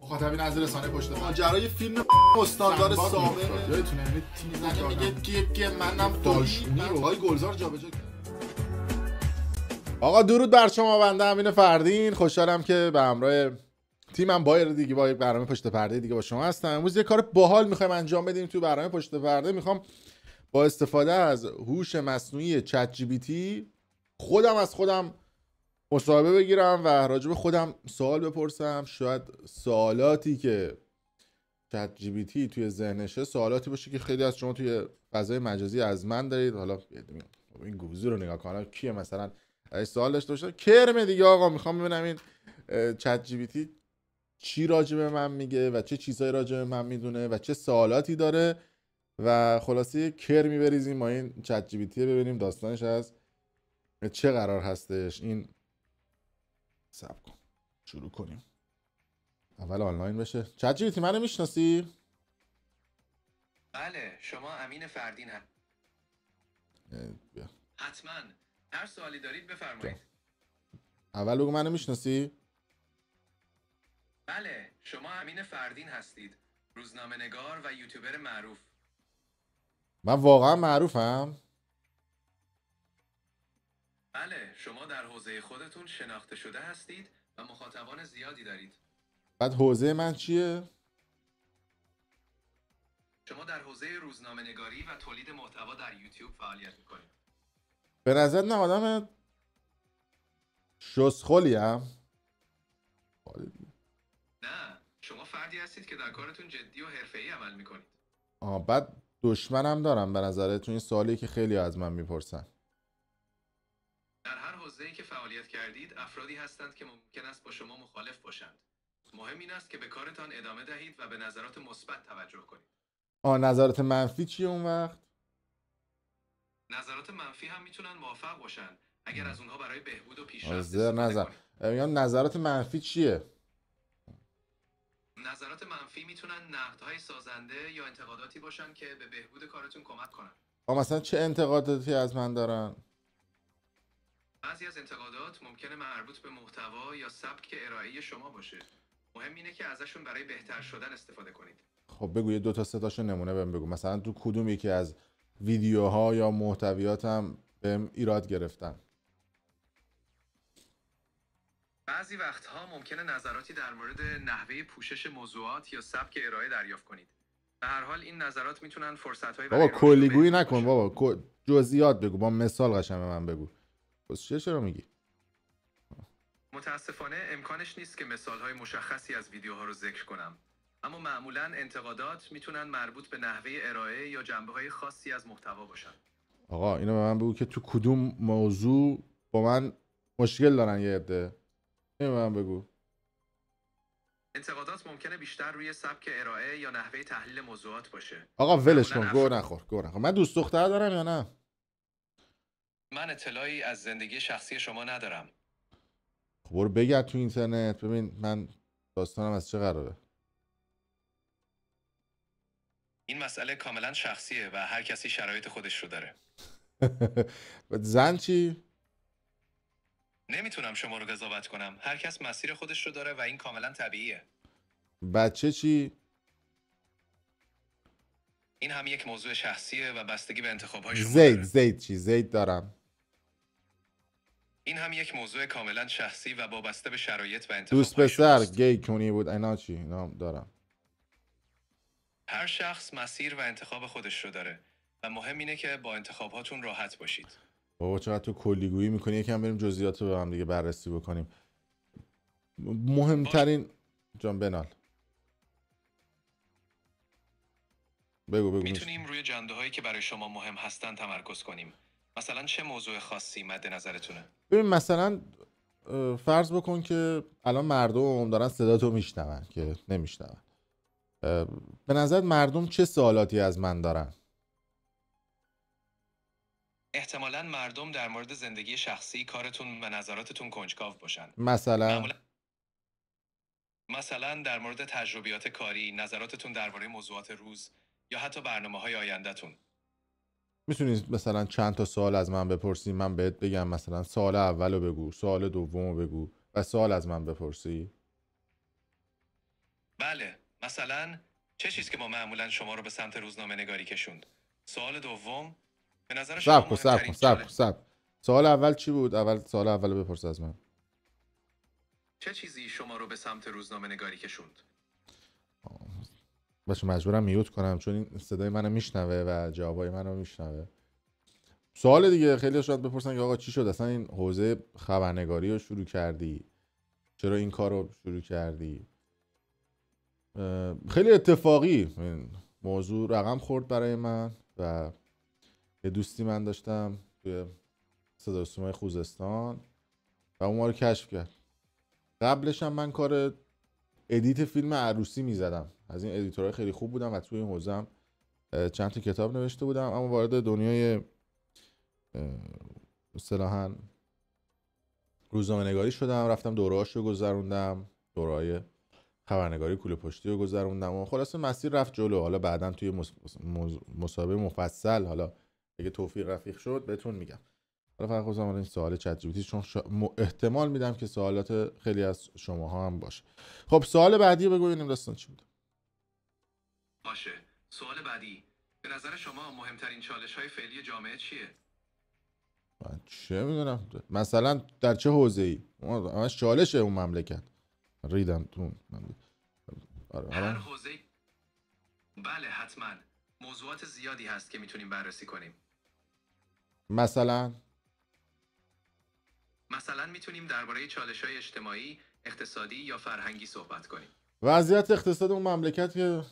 مخاطبین از رسانه پشت پرده. ماجرای فیلم استاندار سابقه یادتونه یعنی تیزر میگه منم داشمی رو های گلزار جابجا کرد. آقا درود بر شما، بنده امین فردین. خوشحالم که به همراه تیمم بایر دیگه با یک برنامه پشت پرده دیگه با شما هستم. امروز یه کار باحال میخوایم انجام بدیم تو برنامه پشت پرده. میخوام با استفاده از هوش مصنوعی چت جی پی تی خودم از خودم مصاحبه بگیرم و راجع به خودم سوال بپرسم. شاید سوالاتی که چت جی پی تی توی ذهنشه سوالاتی باشه که خیلی از شما توی فضای مجازی از من دارید. حالا این گوزی رو نگاه کنم کیه مثلا سوال داشته باشه کرم دیگه. آقا میخوام ببینم این چت جی پی تی چی راجع به من میگه و چه چیزایی راجع به من میدونه و چه سوالاتی داره و خلاصه یه کرمی بریزیم ما این چت جی پی تی ببینیم داستانش از چه قرار هستش. این صبر کن شروع کنیم. اول آنلاین بشه. چت جی پی تی منو میشناسی؟ بله، شما امین فردین هم. بیا. حتما هر سوالی دارید بفرمایید. اول بگو منو میشناسی؟ بله، شما امین فردین هستید، روزنامه‌نگار و یوتیوبر معروف. من واقعا معروفم؟ بله، شما در حوزه خودتون شناخته شده هستید و مخاطبان زیادی دارید. بعد حوزه من چیه؟ شما در حوزه روزنامه‌نگاری و تولید محتوا در یوتیوب فعالیت می‌کنید. به نظر نه آدم شسخلیم؟ نه، شما فردی هستید که در کارتون جدی و حرفه‌ای عمل می‌کنید. بعد دشمنم دارم به نظرتون؟ این سوالی که خیلی از من میپرسن. در هر حوزه‌ای که فعالیت کردید افرادی هستند که ممکن است با شما مخالف باشند. مهم این است که به کارتان ادامه دهید و به نظرات مثبت توجه کنید. نظرات منفی چیه اون وقت؟ نظرات منفی هم میتونن موافق باشن اگر از اونها برای بهبود و پیشرفت نظر میگم نظرات منفی چیه؟ نظرات منفی میتونن نقدهای سازنده یا انتقاداتی باشن که به بهبود کارتون کمک کنن. مثلا چه انتقاداتی از من دارن؟ بعضی از انتقادات ممکنه مربوط به محتوا یا سبک ارائه شما باشه. مهم اینه که ازشون برای بهتر شدن استفاده کنید. خب بگو یه 2 تا 3 تاشو نمونه بهم بگو. مثلا تو کدوم یکی از ویدیوها یا محتویاتم بهم ایراد گرفتن؟ بعضی وقتها ممکنه نظراتی در مورد نحوه پوشش موضوعات یا سبک ارائه دریافت کنید. به هر حال این نظرات میتونن فرصت‌های بابا کلیگویی نکن بابا، جزئیات بگو، با مثال قشنگ به من بگو. بس چرا میگی؟ متاسفانه امکانش نیست که مثال‌های مشخصی از ویدیوها رو ذکر کنم. اما معمولاً انتقادات میتونن مربوط به نحوه ارائه یا جنبه‌های خاصی از محتوا باشن. آقا اینو به من بگو که تو کدوم موضوع با من مشکل دارن یه عده. اینو به من بگو. انتقادات ممکنه بیشتر روی سبک ارائه یا نحوه تحلیل موضوعات باشه. آقا ولش کن، گوه نخور. من دوست دختر دارم یا نه؟ من اطلاعی از زندگی شخصی شما ندارم. خب برو بگرد تو اینترنت ببین من داستانم از چه قراره. این مسئله کاملا شخصیه و هر کسی شرایط خودش رو داره. زن چی؟ نمیتونم شما رو قضاوت کنم. هر کس مسیر خودش رو داره و این کاملا طبیعیه. بچه چی؟ این هم یک موضوع شخصیه و بستگی به انتخاب‌های شما داره. زید چی؟ زید دارم. این هم یک موضوع کاملا شخصی و وابسته به شرایط و انتخاب‌های دوست پسر شماست. گی کنی بود اینا چی؟ اینا دارم. هر شخص مسیر و انتخاب خودش رو داره و مهم اینه که با انتخاباتون راحت باشید. بابا چقدر تو کلیگویی میکنی، یکم بریم جزئیات رو به هم دیگه بررسی بکنیم. مهمترین جان بنال بگو میتونیم روی جنبه‌هایی که برای شما مهم هستن تمرکز کنیم. مثلا چه موضوع خاصی مد نظرتونه؟ ببین مثلا فرض بکن که الان مردم دارن صداتو میشنون که نمیشنون. به نظر مردم چه سوالاتی از من دارن؟ احتمالاً مردم در مورد زندگی شخصی، کارتون و نظراتتون کنجکاو باشن. مثلا در مورد تجربیات کاری، نظراتتون درباره موضوعات روز یا حتی برنامه‌های آینده‌تون. میتونی مثلا چند تا سوال از من بپرسی من بهت بگم مثلا سوال اولو بگو، سوال دومو بگو و سوال از من بپرسی؟ بله، مثلا چه چیز که ما معمولا شما رو به سمت روزنامه نگاری کشوند؟ سوال دوم، به نظر شما مهمترین سوال اول چی بود؟ سوال اول بپرس از من. چه چیزی شما رو به سمت روزنامه نگاری کشوند؟ باشه مجبورم میوت کنم چون این صدای منو میشنوه و جوابای منو میشنوه. سوال دیگه خیلی شاید بپرسن که آقا چی شد اصلا این حوزه خبرنگاری رو شروع کردی؟ چرا این کار رو شروع کردی؟ خیلی اتفاقی این موضوع رقم خورد برای من و یه دوستی من داشتم توی صدا و سیمای خوزستان و اون ما رو کشف کرد. قبلش هم من کار ادیت فیلم عروسی میزدم، از این ادیتورهای خیلی خوب بودم و توی این حوزه هم چند تا کتاب نوشته بودم، اما وارد دنیای اصطلاحاً روزنامه‌نگاری شدم، رفتم دوره‌هاش رو گذروندم، دوره‌های خبرنگاری کوله پشتی رو گذروندم و خلاصه مسیر رفت جلو. حالا بعداً توی مسابقه مفصل حالا اگه توفیق رفیق شد بهتون میگم. حالا فقط خواستم این سوال چت جی پی تی چون احتمال میدم که سوالات خیلی از شماها هم باشه. خب سوال بعدی رو بگو ببینیم داستان چی بود. باشه. سوال بعدی، به نظر شما مهمترین چالش‌های فعلی جامعه چیه؟ من چه میدونم مثلا در چه حوزه‌ای؟ همش چالشه اون مملکت. ریدم تو هر حوزه. بله حتما. موضوعات زیادی هست که میتونیم بررسی کنیم. مثلا میتونیم درباره چالش‌های اجتماعی، اقتصادی یا فرهنگی صحبت کنیم. وضعیت اقتصاد اون مملکت که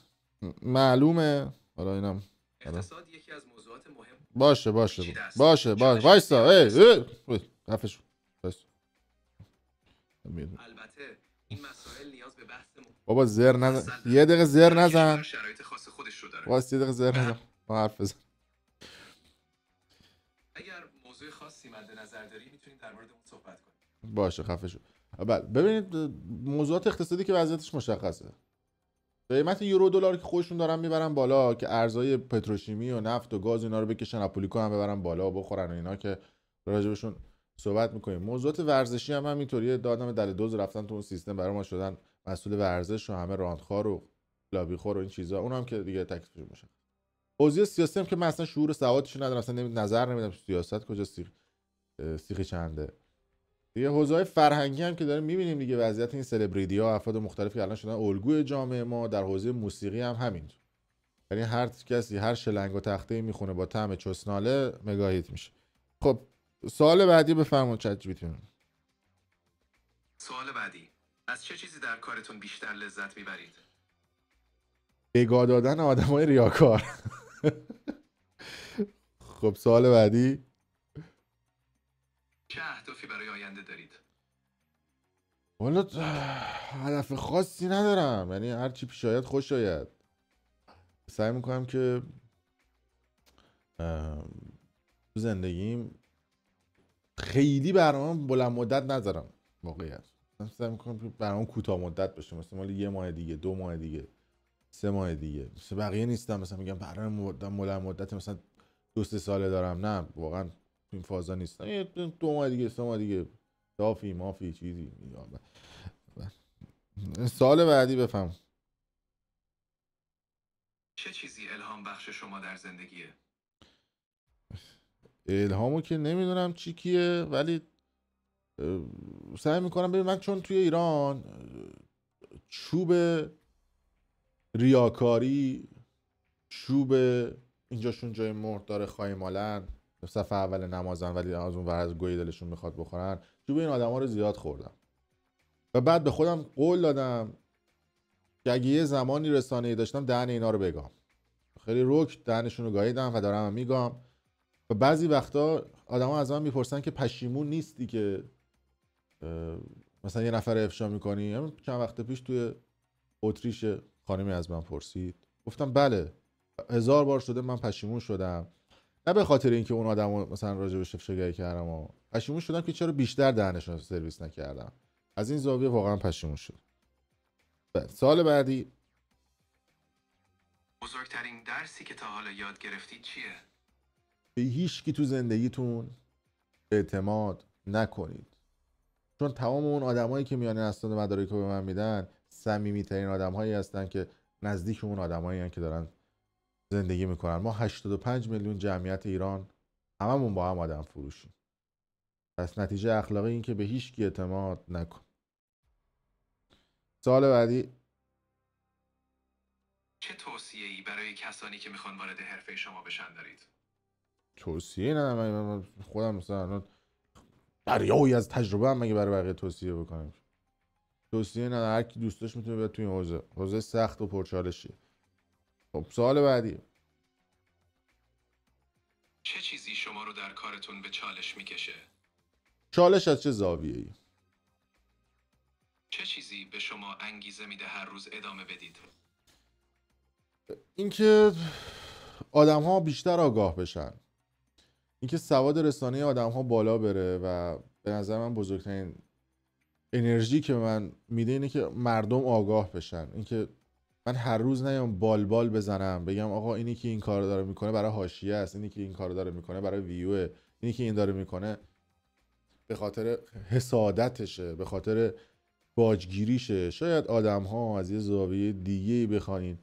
معلومه. حالا اینم اقتصاد یکی از موضوعات مهم. باشه وایسا رفش البته این مسائل نیاز به بحث بابا زر نزن یه دقیقه زر نزن شرایط خاص خودش رو داره. واسه یه دقیقه زر نزن ما حرف بزن. اگر موضوع خاصی مد نظر داری میتونیم در مورد اون صحبت کنیم. باشه خفه شو. بله ببینید موضوعات اقتصادی که وضعیتش مشخصه. قیمت یورو دلار که خودشون دارن میبرن بالا که ارزهای پتروشیمی و نفت و گاز اینا رو بکشن اپولیکو هم ببرن بالا و بخورن و اینا که راجبشون صحبت میکنیم. موضوعات ورزشی هم همینطوریه. دادم دل دوز رفتن تو اون سیستم برای ما شدن مسئول ورزش و همه راندخوار و لابیخور و این چیزا. اونم که دیگه تکلیفش میشه. حوزه سیاسی هم که من اصلا شعور سوادش ندارم، اصلا نظر نمیدم سیاست کجا سیخی چنده. دیگه حوزه‌های فرهنگی هم که داریم می‌بینیم دیگه، وضعیت این سلبریتی‌ها افراد مختلفی که الان شدن الگوی جامعه ما. در حوزه موسیقی هم همینطور، یعنی هر کسی هر شلنگ و تخته میخونه با طعم چسناله مگاهیت میشه. خب سوال بعدی بفرمایید چت جی پی تی. سوال بعدی، از چه چیزی در کارتون بیشتر لذت میبرید؟ بگاه دادن آدمای ریاکار. خب سوال بعدی، چه اهدافی برای آینده دارید؟ والا هدف خاصی ندارم، یعنی هر چی پیش آید خوش آید. سعی میکنم که تو زندگیم خیلی برنامه بلند مدت نذارم. واقعیت سعی میکنم که برنامه کوتاه مدت باشه، مثلا مال 1 ماه دیگه، 2 ماه دیگه، 3 ماه دیگه. مثل بقیه نیستم مثلا میگم برنامه بلند مدت مثلا 2-3 ساله دارم. نه واقعا این فازا نیست. 2 ماه دیگه، 3 ماه دیگه، دافی مافی چیزی. سوال بعدی بفهم. چه چیزی الهام بخش شما در زندگیه؟ الهامو که نمیدونم چی کیه، ولی سعی میکنم ببین من چون توی ایران چوب ریاکاری، چوب اینجاشون جای مرد داره خایمالن، صف اول نمازن ولی از اون ور از گوی دلشون میخواد بخورن، چوب این آدما رو زیاد خوردم و بعد به خودم قول دادم که اگه یه زمانی رسانه‌ای داشتم دهن اینا رو بگم. خیلی رک دهنشون رو گاییدم و دارم میگم و بعضی وقتا آدما از من میپرسن که پشیمون نیستی که مثلا یه نفر افشا میکنی؟ چند وقت پیش توی اتریش خانمی از من پرسید، گفتم بله 1000 بار شده من پشیمون شدم، نه به خاطر اینکه اون آدمو مثلا راجبش افشاگری کردم و پشیمون شدم که چرا بیشتر دهنشون رو سرویس نکردم. از این زاویه واقعا پشیمون شد. سوال بعدی، بزرگترین درسی که تا حالا یاد گرفتید چیه؟ به هیچ کی تو زندگیتون اعتماد نکنید، چون تمام اون آدمایی که میان اسناد مدارک رو به من میدن صمیمی‌ترین آدم‌هایی هستن که نزدیک اون آدمایی هستن که دارن زندگی میکنن. ما 85 میلیون جمعیت ایران هممون با هم آدم فروشیم. پس نتیجه اخلاقی این که به هیچ کی اعتماد نکن. سوال بعدی. چه توصیه‌ای برای کسانی که میخوان وارد حرفه شما بشن دارید؟ توصیه ندارم. من خودم مثلا دریایی از تجربه هم مگه برای بقیه توصیه بکنم؟ توصیه ندارم. هر کی دوست داشت میتونه بیاد توی این حوزه سخت و پرچالشی. خب سوال بعدی. چه چیزی شما رو در کارتون به چالش میکشه؟ چالش از چه زاویه‌ای؟ چه چیزی به شما انگیزه میده هر روز ادامه بدید؟ اینکه آدم‌ها بیشتر آگاه بشن، اینکه سواد رسانه آدم‌ها بالا بره و به نظر من بزرگترین انرژی که من میده اینه که مردم آگاه بشن. اینکه من هر روز نیام بال بزنم بگم آقا اینی که این کار داره میکنه برای حاشیه است، اینی که این کار داره میکنه برای ویوه، اینی که این داره میکنه به خاطر حسادتشه، به خاطر باجگیریشه. شاید آدم‌ها از یه زاویه دیگه‌ای بخواین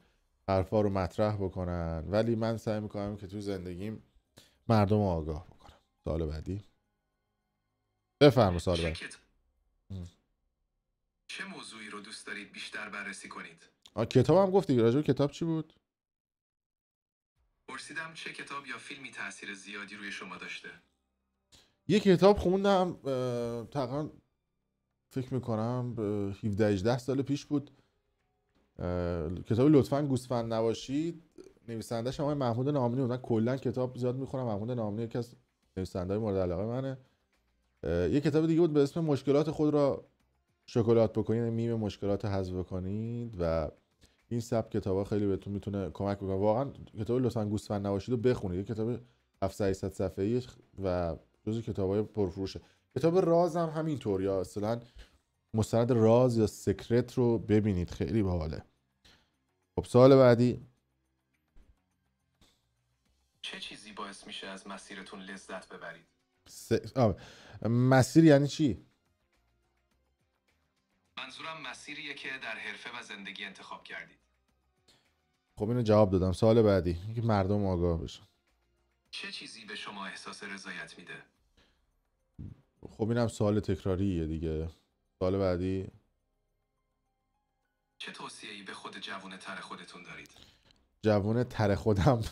حرفا رو مطرح بکنن، ولی من سعی میکنم که تو زندگیم مردم رو آگاه بکنم. سوال بعدی. بفرما سوال بعدی. چه موضوعی رو دوست دارید بیشتر بررسی کنید؟ کتاب هم گفتی. راجع به کتاب چی بود؟ پرسیدم چه کتاب یا فیلمی تاثیر زیادی روی شما داشته؟ یه کتاب خوندم تقریبا فکر میکنم 17-18 سال پیش بود. کتاب لطفاً گوسفند نباشید. نویسنده‌ش آقای محمود نامنی بود. من کلا کتاب زیاد میخونم. محمود نامنی یکی از نویسنده‌های مورد علاقه منه. یه کتاب دیگه بود به اسم مشکلات خود را شکلات بکنید، میم مشکلات حذف کنید، و این سبک کتابا خیلی بهتون میتونه کمک بکنه. واقعا کتاب لطفاً گوسفند نباشید رو بخونید. یه کتاب 700 صفحه‌ای و جزو کتابای پرفروشه. کتاب راز هم همینطور، یا اصلا مستند راز یا سکرت رو ببینید، خیلی باحاله. خب سوال بعدی. چه چیزی باعث میشه از مسیرتون لذت ببرید؟ مسیر یعنی چی؟ منظورم مسیریه که در حرفه و زندگی انتخاب کردید. خب اینو جواب دادم. سوال بعدی. اینکه مردم آگاه بشن. چه چیزی به شما احساس رضایت میده؟ خب اینم سوال تکراریه دیگه. سوال بعدی. چه توصیه‌ای به خود جوون تر خودتون دارید؟ جوون تر خودم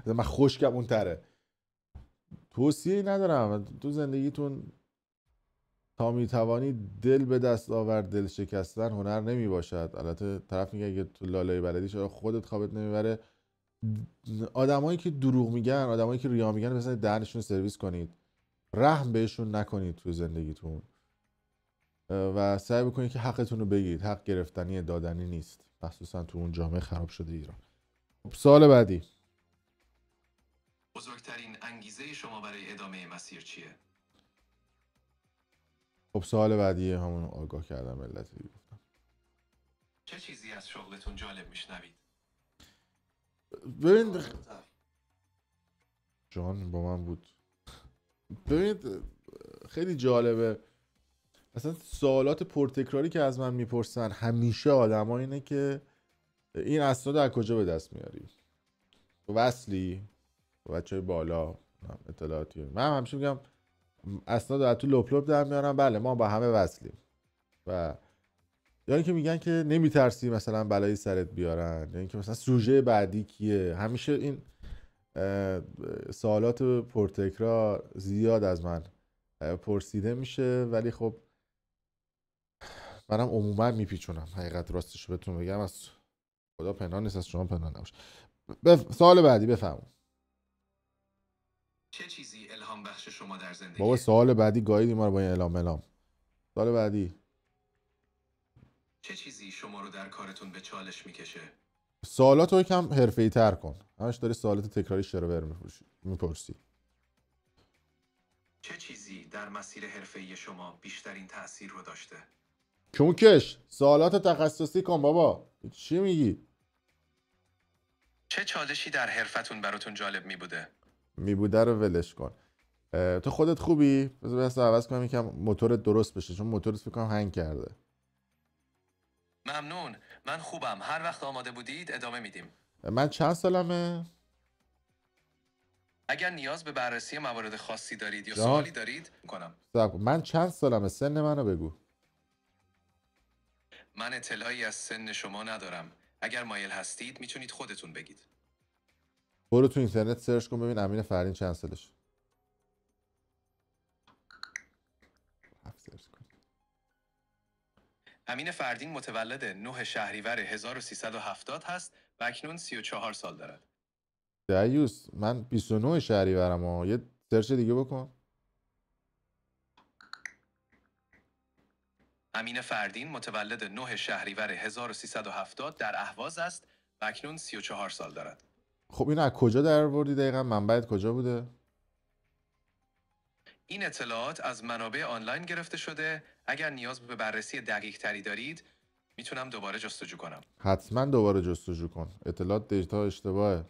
من خشکم اون تره. توصیه‌ای ندارم. تو زندگیتون تا میتوانی دل به دست آورد، دل شکستن هنر نمی باشد. البته طرف میگه اگه تو لالای بلدی چرا خودت خوابت نمیبره. آدمایی که دروغ میگن، آدمایی که ریا میگن، مثلا دهنشون سرویس کنید، رحم بهشون نکنید تو زندگیتون و سعی بکنید که حقتون رو بگیرید. حق گرفتنی دادنی نیست، مخصوصا تو اون جامعه خراب شده ایران. سوال بعدی. بزرگترین انگیزه شما برای ادامه مسیر چیه؟ خب سوال بعدی همون آگاه کردن ملت دیگه گفتم. چه چیزی از شغلتون جالب میشنوید؟ ببین جان با من بود. ببینید خیلی جالبه، مثلا سوالات پرتکراری که از من میپرسن همیشه آدما اینه که این اسناد از کجا به دست میاری؟ وصلی؟ بچهای بالا اطلاعاتی؟ من همیشه میگم اسناد از تو لپ لپ در میارم. بله ما با همه وصلیم. و یا اینکه میگن که نمیترسی مثلا بلایی سرت بیارن، یا اینکه مثلا سوژه بعدی کیه. همیشه این سوالات پرتکرار زیاد از من پرسیده میشه، ولی خب منم عموما میپیچونم. حقیقت راستش رو بهتون بگم از خدا پنهان نیست، از شما پنهان نباشه. سوال بعدی بفرمایید. چه چیزی الهام بخش شما در زندگی؟ بابا سوال بعدی گاییدی ما رو با این الهام. سوال بعدی. چه چیزی شما رو در کارتون به چالش میکشه؟ سوالات رو یکم حرفه‌ای تر کن. همش داری سوالات تکراری شروور میپرسی. چه چیزی در مسیر حرفه‌ای شما بیشترین تأثیر رو داشته؟ چونکش سوالات تخصصی کن بابا. چی میگی؟ چه چالشی در حرفتون براتون جالب میبوده رو ولش کن. تو خودت خوبی؟ بذار عوض کنم یکم موتورت درست بشه، چون موتورت فکر کنم هنگ کرده. ممنون. من خوبم. هر وقت آماده بودید ادامه میدیم. من چند سالمه؟ اگر نیاز به بررسی موارد خاصی دارید یا جان؟ سوالی دارید کنم. من چند سالمه؟ سن منو بگو. من اطلاعی از سن شما ندارم. اگر مایل هستید میتونید خودتون بگید. برو تو اینترنت سرچ کن ببین امین فردین چند سالشه. امین فردین متولد 9 شهریور 1370 هست و اکنون 34 سال دارد. دیوس من 29 شهریورم ها. یه سرچ دیگه بکن. امین فردین متولد 9 شهریور 1370 در اهواز است و اکنون 34 سال دارد. خب این از کجا در آوردی دقیقا؟ منبعت کجا بوده؟ این اطلاعات از منابع آنلاین گرفته شده. اگر نیاز به بررسی دقیق تری دارید میتونم دوباره جستجو کنم. حتما دوباره جستجو کن. اطلاعات دیتا اشتباهه.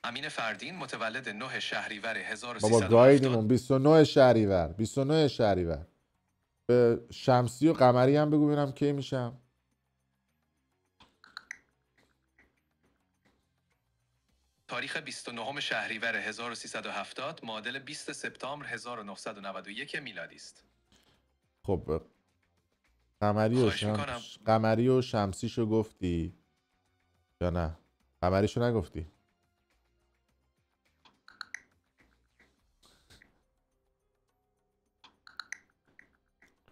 امین فردین متولد 9 شهریور 1370. بابا گایدیمون 29 شهریور. 29 شهریور. به شمسی و قمری هم بگو ببینم کی میشم. تاریخ 29 شهریور 1370 معادل 20 سپتامبر 1991 میلادی است. خب قمری و شمسیشو گفتی یا نه؟ قمریشو نگفتی؟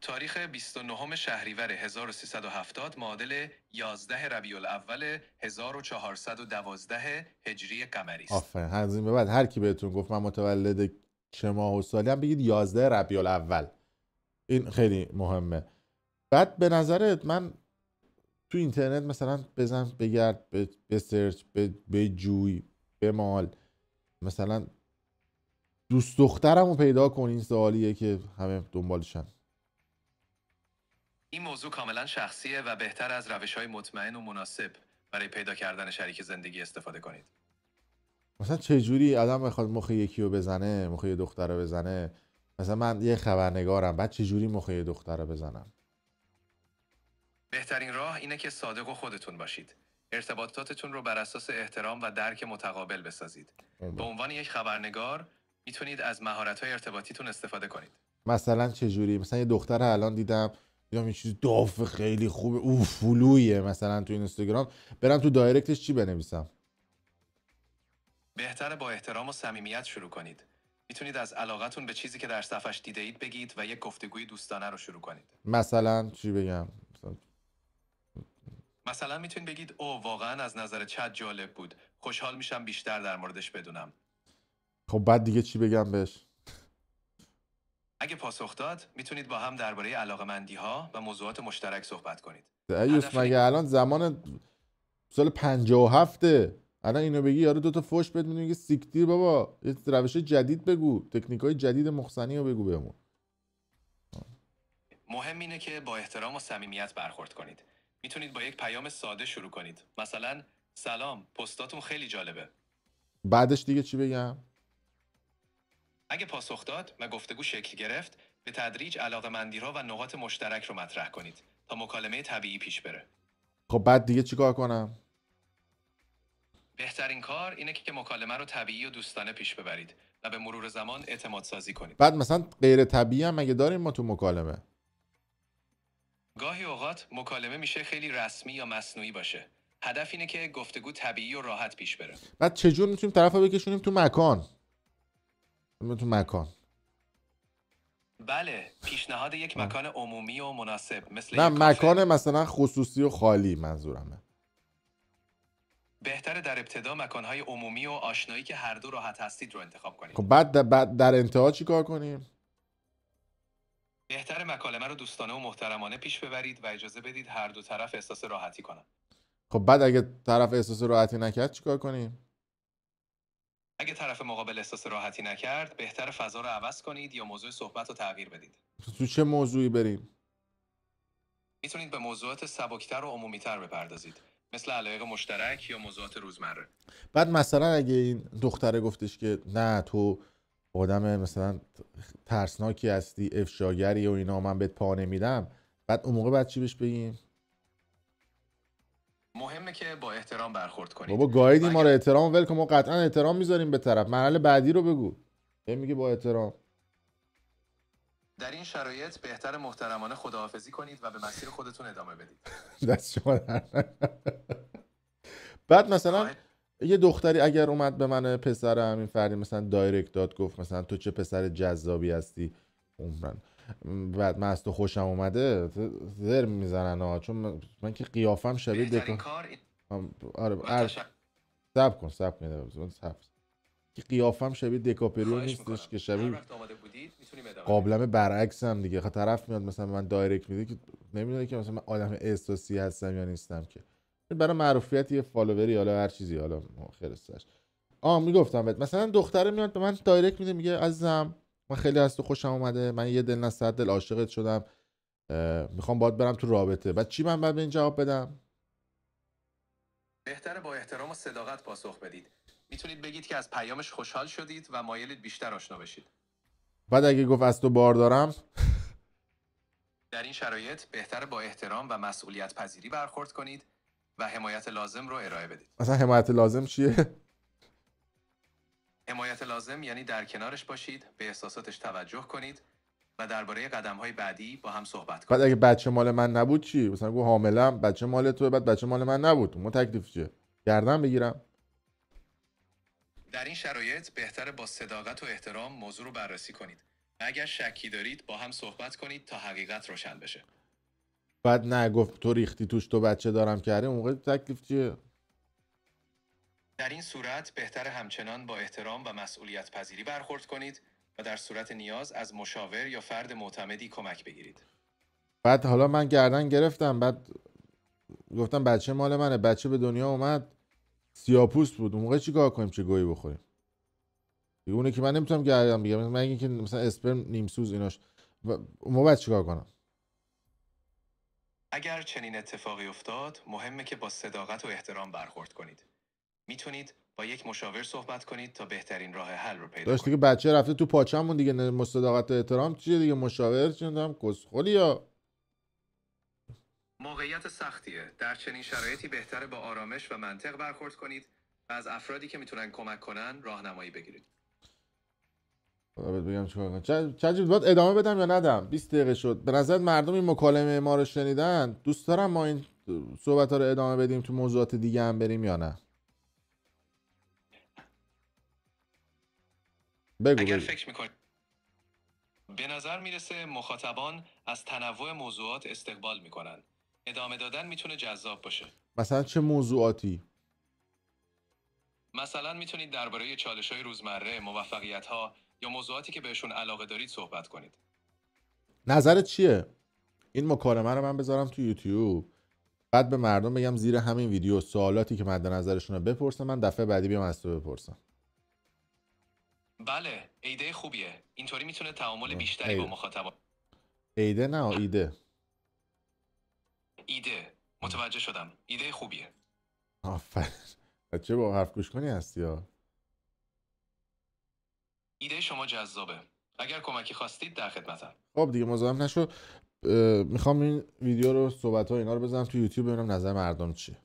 تاریخ 29 شهریور 1370 معادل 11 ربیع الاول 1412 هجری قمری است. آفرین. از این به بعد هر کی بهتون گفت من متولد چه ماه و سالی هم بگید 11 ربیع الاول. این خیلی مهمه. بعد به نظرت من تو اینترنت مثلا بزن بگرد بسرچ بجوی بمال مثلا دوست دخترمو پیدا کن، این سوالیه که همه دنبالشن. این موضوع کاملا شخصیه و بهتر از روش‌های مطمئن و مناسب برای پیدا کردن شریک زندگی استفاده کنید. مثلا چه جوری آدم بخواد مخ یکی رو بزنه، مخ یه دختر رو بزنه؟ مثلا من یه خبرنگارم، بعد چه جوری مخ یه دختر رو بزنم؟ بهترین راه اینه که صادق و خودتون باشید. ارتباطاتتون رو بر اساس احترام و درک متقابل بسازید. به عنوان یک خبرنگار میتونید از مهارت‌های ارتباطیتون استفاده کنید. مثلا چه جوری؟ مثلا یه دختر الان دیدم یه چیز داف خیلی خوبه، فلویه مثلا تو اینستاگرام، برم تو دایرکتش چی بنویسم؟ بهتره با احترام و صمیمیت شروع کنید. میتونید از علاقتون به چیزی که در صفحش دیده اید بگید و یک گفتگوی دوستانه رو شروع کنید. مثلا چی بگم؟ مثلا میتونید بگید او واقعا از نظر چت جالب بود. خوشحال میشم بیشتر در موردش بدونم. خب بعد دیگه چی بگم بهش؟ اگه پاسخ داد میتونید با هم درباره علاقه‌مندی‌ها و موضوعات مشترک صحبت کنید. ایوس مگه الان زمان سال 57 الان اینو بگی یارو دوتا فوش بهت میگه سیکتیر بابا، یه روش جدید بگو، تکنیکای جدید مخزنی رو بگو بهمون. مهم اینه که با احترام و صمیمیت برخورد کنید. میتونید با یک پیام ساده شروع کنید. مثلا سلام، پستاتون خیلی جالبه. بعدش دیگه چی بگم؟ اگه پاسخ داد و گفتگو شکل گرفت، به تدریج علاقه‌مندی‌ها و نقاط مشترک رو مطرح کنید تا مکالمه طبیعی پیش بره. خب بعد دیگه چیکار کنم؟ بهترین کار اینه که مکالمه رو طبیعی و دوستانه پیش ببرید و به مرور زمان اعتماد سازی کنید. بعد مثلا غیر طبیعی هم مگه داریم ما تو مکالمه؟ گاهی اوقات مکالمه میشه خیلی رسمی یا مصنوعی باشه. هدف اینه که گفتگو طبیعی و راحت پیش بره. بعد چجور میتونیم طرفو بکشونیم تو مکان؟ بله، پیشنهاد یک مکان عمومی و مناسب مثل نه مکان مثلا خصوصی و خالی منظورمه. بهتره در ابتدا مکانهای عمومی و آشنایی که هر دو راحت هستید رو انتخاب کنید. خب بعد در انتها چی کار کنیم؟ بهتره مکالمه رو دوستانه و محترمانه پیش ببرید و اجازه بدید هر دو طرف احساس راحتی کنن. خب بعد اگه طرف احساس راحتی نکرد چی کار کنیم؟ اگه طرف مقابل احساس راحتی نکرد، بهتره فضا رو عوض کنید یا موضوع صحبت رو تغییر بدید. تو چه موضوعی بریم؟ میتونید به موضوعات سبکتر و عمومی‌تر بپردازید، مثل علایق مشترک یا موضوعات روزمره. بعد مثلا اگه این دختره گفتش که نه تو آدم مثلا ترسناکی هستی، افشاگری و اینا، من بهت پا نمیدم، بعد اون موقع بعد چی بهش بگیم؟ مهمه که با احترام برخورد کنید. بابا گایدی و ما اگر رو احترام ول کن، ما قطعا احترام میذاریم به طرف. مرحله بعدی رو بگو. میگه با احترام. در این شرایط بهتر محترمانه خداحافظی کنید و به مسیر خودتون ادامه بدید. دست شما در بعد مثلا یه دختری اگر اومد به من پسرم این فردی مثلا دایرکت داد، گفت مثلا تو چه پسر جذابی هستی عمرن، بعد من از تو خوشم اومده، زر میزنن ها، چون من که قیافم شبیه بهترین دکو. کار این آره سب کن که قیافم شبیه دکاپریو نیستش که شبیه قابلمه برعکس هم دیگه. طرف میاد مثلا من دایرکت میده که نمیدونه که مثلا من آدم احساسی هستم یا نیستم، که برای معروفیت یه فالووری حالا هر چیزی حالا خیرستش. میگفتم بهت مثلا دختره میاد به من دایرکت میده، میگه عزیزم من خیلی از تو خوشم اومده، من یه دل نه صد دل عاشقت شدم، میخوام باهات برم تو رابطه. بعد چی من بعد به این جواب بدم؟ بهتره با احترام و صداقت پاسخ بدید. میتونید بگید که از پیامش خوشحال شدید و مایلید بیشتر آشنا بشید. بعد اگه گفت از تو بار دارم، در این شرایط بهتره با احترام و مسئولیت پذیری برخورد کنید و حمایت لازم رو ارائه بدید. مثلا حمایت لازم چیه؟ حمایت لازم یعنی در کنارش باشید، به احساساتش توجه کنید و درباره قدم‌های بعدی با هم صحبت کنید. بعد اگه بچه مال من نبود چی؟ مثلا گفت حاملم، بچه مال توه، بعد بچه مال من نبود، اون تکلیف چیه؟ گردن بگیرم؟ در این شرایط بهتره با صداقت و احترام موضوع رو بررسی کنید. اگر شکی دارید با هم صحبت کنید تا حقیقت روشن بشه. بعد نه گفت تو ریختی توش، تو بچه دارم کردی، اون موقع تکلیف چیه؟ در این صورت بهتره همچنان با احترام و مسئولیت پذیری برخورد کنید و در صورت نیاز از مشاور یا فرد معتمدی کمک بگیرید. بعد حالا من گردن گرفتم، بعد گفتم بچه مال منه، بچه به دنیا اومد سیاپوست بود، اون موقع چیکار کنیم؟ چه گویی بخوریم؟ دیگه اونه که من نمیتونم گردن بگیرم، من اگه که مثلا اسپرم نیمسوز ایناش، اون موقع بعد چیکار کنم؟ اگر چنین اتفاقی افتاد، مهمه که با صداقت و احترام برخورد کنید. میتونید با یک مشاور صحبت کنید تا بهترین راه حل رو پیدا داشت کنید. دیگه بچه رفته تو پاچمون دیگه، مصداقت و احترام چیه دیگه؟ مشاور چی دارم کسخلی یا موقعیت سختیه. در چنین شرایطی بهتره با آرامش و منطق برخورد کنید و از افرادی که میتونن کمک کنن راهنمایی بگیرید. بگم چیکار کنم؟ چجوری باید ادامه بدم یا ندم؟ 20 دقیقه شد. به نظر مردم این مکالمه ما رو شنیدن، دوست دارم ما این صحبت ها رو ادامه بدیم، تو موضوعات دیگه هم بریم یا نه؟ اگر بگو. فکر میکنید به نظر میرسه مخاطبان از تنوع موضوعات استقبال میکنن. ادامه دادن میتونه جذاب باشه. مثلا چه موضوعاتی؟ مثلا میتونید درباره چالش‌های روزمره، موفقیت‌ها یا موضوعاتی که بهشون علاقه دارید صحبت کنید. نظرت چیه؟ این مکالمه رو من بذارم تو یوتیوب، بعد به مردم بگم زیر همین ویدیو سوالاتی که مد نظرشون رو بپرسن، من دفعه بعدی بیام از تو بپرسم. بله، ایده خوبیه. اینطوری میتونه تعامل بیشتری با مخاطبان. ایده نه ایده. ایده. متوجه شدم. ایده خوبیه. آفرین. چه با حرف گوش کنی هستی ها. ایده شما جذابه. اگر کمکی خواستید در خدمتم. خب دیگه مزاحم نشو. میخوام این ویدیو رو، صحبت ها اینا رو بزنم تو یوتیوب ببینم نظر مردم چیه.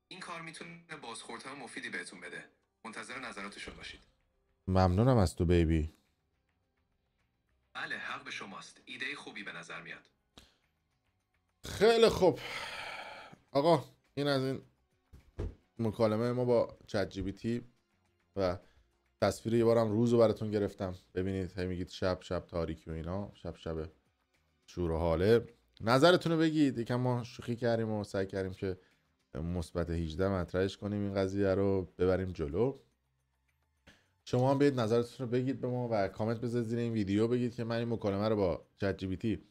این کار میتونه بازخوردهای مفیدی بهتون بده. منتظر نظراتشون باشید. ممنونم از تو بیبی. بله، حق به شماست. ایده خوبی به نظر میاد. خیلی خوب آقا، این از این مکالمه ما با چت جی پی تی و تصویر یه بارم روز رو براتون گرفتم ببینید. هی میگید شب تاریکی و اینا، شب شور و حاله. نظرتون رو بگید. یکم ما شوخی کردیم و سعی کردیم که مثبت 18 مطرحش کنیم، این قضیه رو ببریم جلو. شما هم برید نظرتون رو بگید به ما و کامنت بذارید زیر این ویدیو، بگید که من این مکالمه رو با چت جی پی تی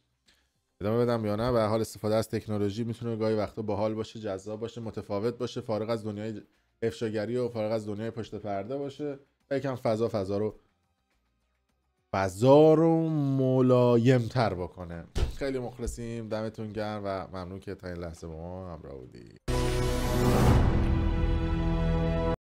ادامه بدم یا نه. به حال استفاده از تکنولوژی میتونه گاهی وقتا باحال باشه، جذاب باشه، متفاوت باشه، فارغ از دنیای افشاگری و فارغ از دنیای پشت پرده باشه. یکم فضا رو ملایم تر بکنه. خیلی مخلصیم، دمتون گرم و ممنون که تا این لحظه با ما همراه بودید.